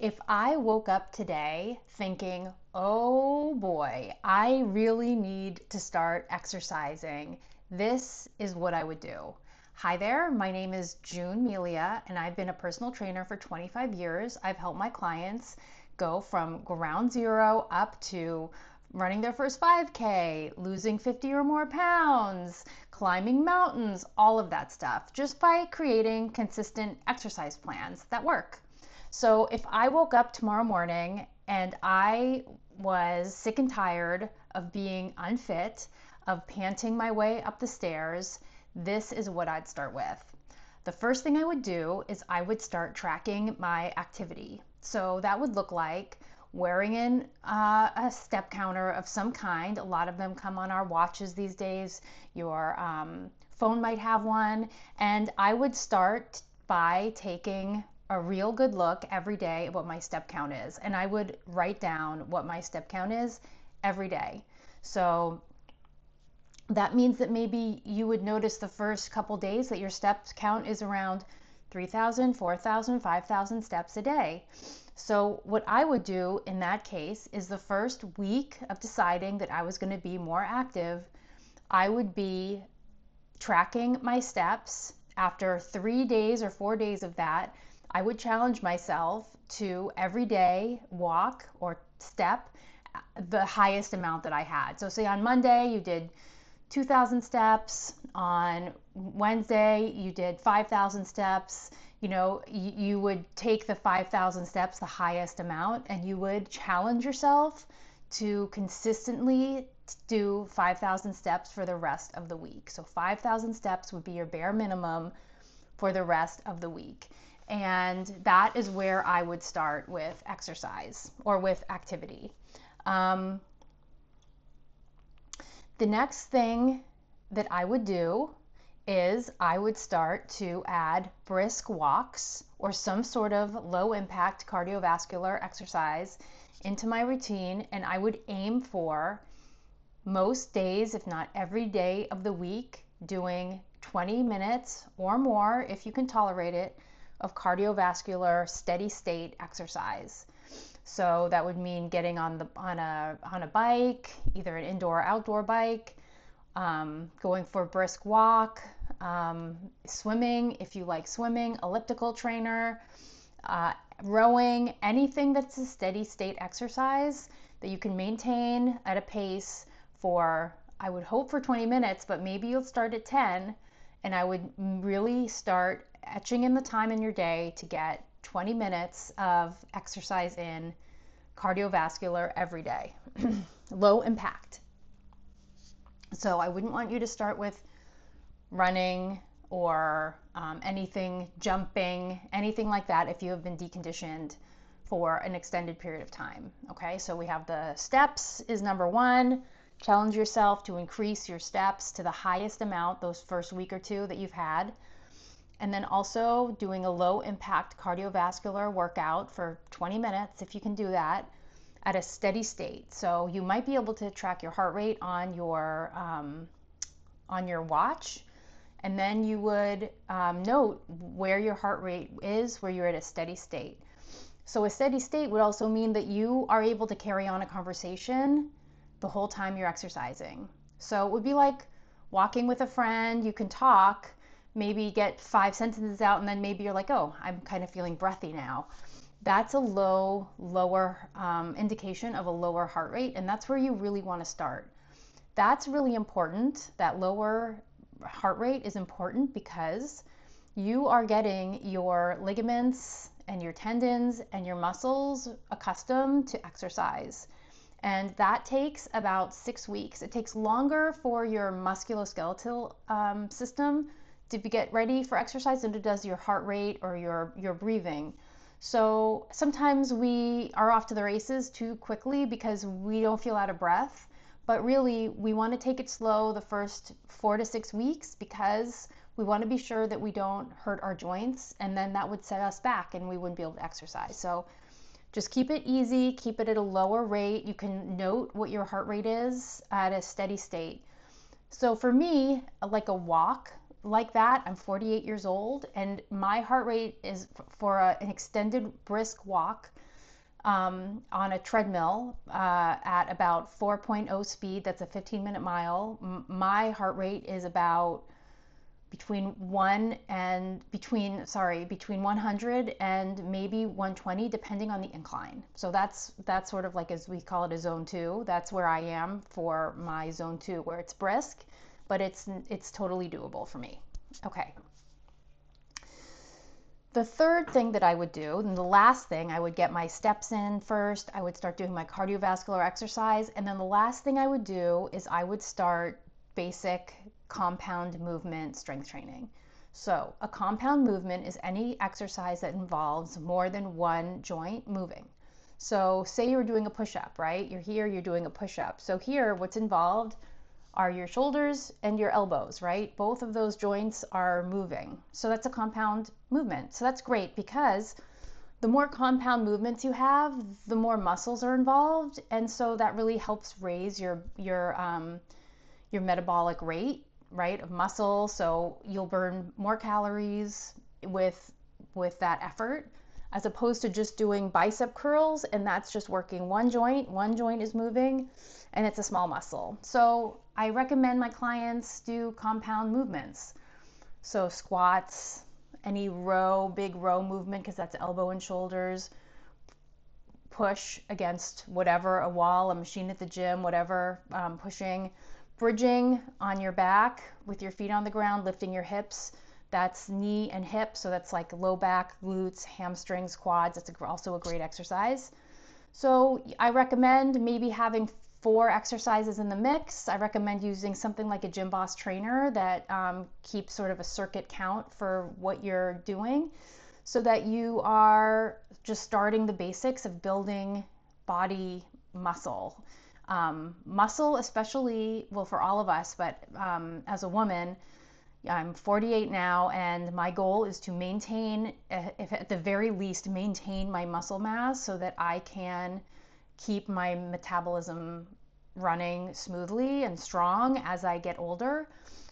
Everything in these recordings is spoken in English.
If I woke up today thinking, oh boy, I really need to start exercising, this is what I would do. Hi there, my name is June Melia, and I've been a personal trainer for 25 years. I've helped my clients go from ground zero up to running their first 5K, losing 50 or more pounds, climbing mountains, all of that stuff, just by creating consistent exercise plans that work. So if I woke up tomorrow morning and I was sick and tired of being unfit, of panting my way up the stairs, this is what I'd start with. The first thing I would do is I would start tracking my activity. So that would look like wearing in a step counter of some kind. A lot of them come on our watches these days. Your phone might have one. And I would start by taking a real good look every day at what my step count is. And I would write down what my step count is every day. So that means that maybe you would notice the first couple days that your step count is around 3,000, 4,000, 5,000 steps a day. So what I would do in that case is the first week of deciding that I was going to be more active, I would be tracking my steps. After 3 days or 4 days of that, I would challenge myself to every day walk or step the highest amount that I had. So say on Monday you did 2,000 steps, on Wednesday you did 5,000 steps. You would take the 5,000 steps, the highest amount, and you would challenge yourself to consistently do 5,000 steps for the rest of the week. So 5,000 steps would be your bare minimum for the rest of the week. And that is where I would start with exercise or with activity. The next thing that I would do is I would start to add brisk walks or some sort of low impact cardiovascular exercise into my routine, and I would aim for most days, if not every day of the week, doing 20 minutes or more, if you can tolerate it, of cardiovascular steady state exercise. So that would mean getting on a bike, either an indoor or outdoor bike, going for a brisk walk, swimming if you like swimming, elliptical trainer, rowing, anything that's a steady state exercise that you can maintain at a pace for, I would hope for 20 minutes, but maybe you'll start at 10, and I would really start etching in the time in your day to get 20 minutes of exercise in cardiovascular every day. Low impact. So I wouldn't want you to start with running or anything, jumping, anything like that if you have been deconditioned for an extended period of time. Okay, so we have the steps is number one. Challenge yourself to increase your steps to the highest amount those first week or two that you've had. And then also doing a low impact cardiovascular workout for 20 minutes, if you can do that, at a steady state. So you might be able to track your heart rate on your watch, and then you would note where your heart rate is, where you're at a steady state. So a steady state would also mean that you are able to carry on a conversation the whole time you're exercising. So it would be like walking with a friend. You can talk, maybe get 5 sentences out, and then maybe you're like, oh, I'm kind of feeling breathy now. That's a lower indication of a lower heart rate, and that's where you really want to start. That's really important. That lower heart rate is important because you are getting your ligaments and your tendons and your muscles accustomed to exercise. And that takes about 6 weeks. It takes longer for your musculoskeletal system to get ready for exercise than it does your heart rate or your breathing. So sometimes we are off to the races too quickly because we don't feel out of breath. But really, we want to take it slow the first 4 to 6 weeks because we want to be sure that we don't hurt our joints, and then that would set us back and we wouldn't be able to exercise. So just keep it easy, keep it at a lower rate. You can note what your heart rate is at a steady state. So for me, like a walk like that, I'm 48 years old, and my heart rate is for an extended brisk walk on a treadmill at about 4.0 speed. That's a 15-minute mile. My heart rate is about between 100 and maybe 120 depending on the incline. So that's sort of like, as we call it, a zone 2. That's where I am for my zone 2, where it's brisk, but it's totally doable for me. Okay. The third thing that I would do, and the last thing, I would get my steps in first. I would start doing my cardiovascular exercise, and then the last thing I would do is I would start basic compound movement strength training. So a compound movement is any exercise that involves more than one joint moving. So say you're doing a push-up, right? You're here, you're doing a push-up. So here, what's involved are your shoulders and your elbows, right? Both of those joints are moving. So that's a compound movement. So that's great, because the more compound movements you have, the more muscles are involved. And so that really helps raise your metabolic rate, right, of muscle. So you'll burn more calories with that effort, as opposed to just doing bicep curls, and that's just working one joint is moving, and it's a small muscle. So I recommend my clients do compound movements. So squats, any big row movement, because that's elbow and shoulders, push against whatever, a wall, a machine at the gym, whatever, pushing, bridging on your back with your feet on the ground, lifting your hips. That's knee and hip, so that's like low back, glutes, hamstrings, quads. That's also a great exercise. So I recommend maybe having 4 exercises in the mix. I recommend using something like a Gym Boss trainer that keeps sort of a circuit count for what you're doing, so that you are just starting the basics of building body muscle. Muscle, especially, well, for all of us, but as a woman, I'm 48 now, and my goal is to maintain, if at the very least, maintain my muscle mass so that I can keep my metabolism running smoothly and strong as I get older.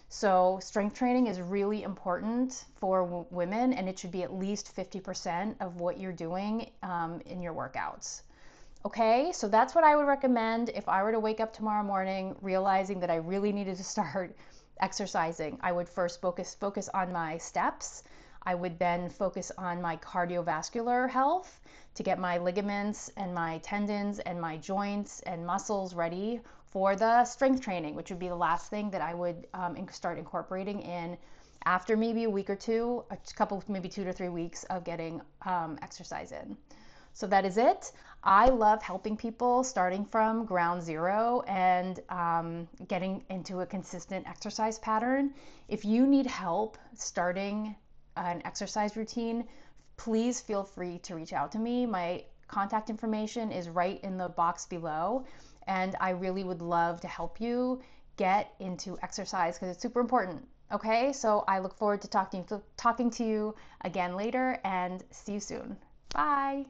So strength training is really important for women, and it should be at least 50% of what you're doing in your workouts. Okay, so that's what I would recommend if I were to wake up tomorrow morning realizing that I really needed to start exercising. I would first focus on my steps. I would then focus on my cardiovascular health to get my ligaments and my tendons and my joints and muscles ready for the strength training, which would be the last thing that I would start incorporating in after maybe a week or two, maybe 2 to 3 weeks of getting exercise in. So that is it. I love helping people starting from ground zero and getting into a consistent exercise pattern. If you need help starting an exercise routine, please feel free to reach out to me. My contact information is right in the box below, and I really would love to help you get into exercise because it's super important. Okay, so I look forward to talking to you again later, and see you soon. Bye.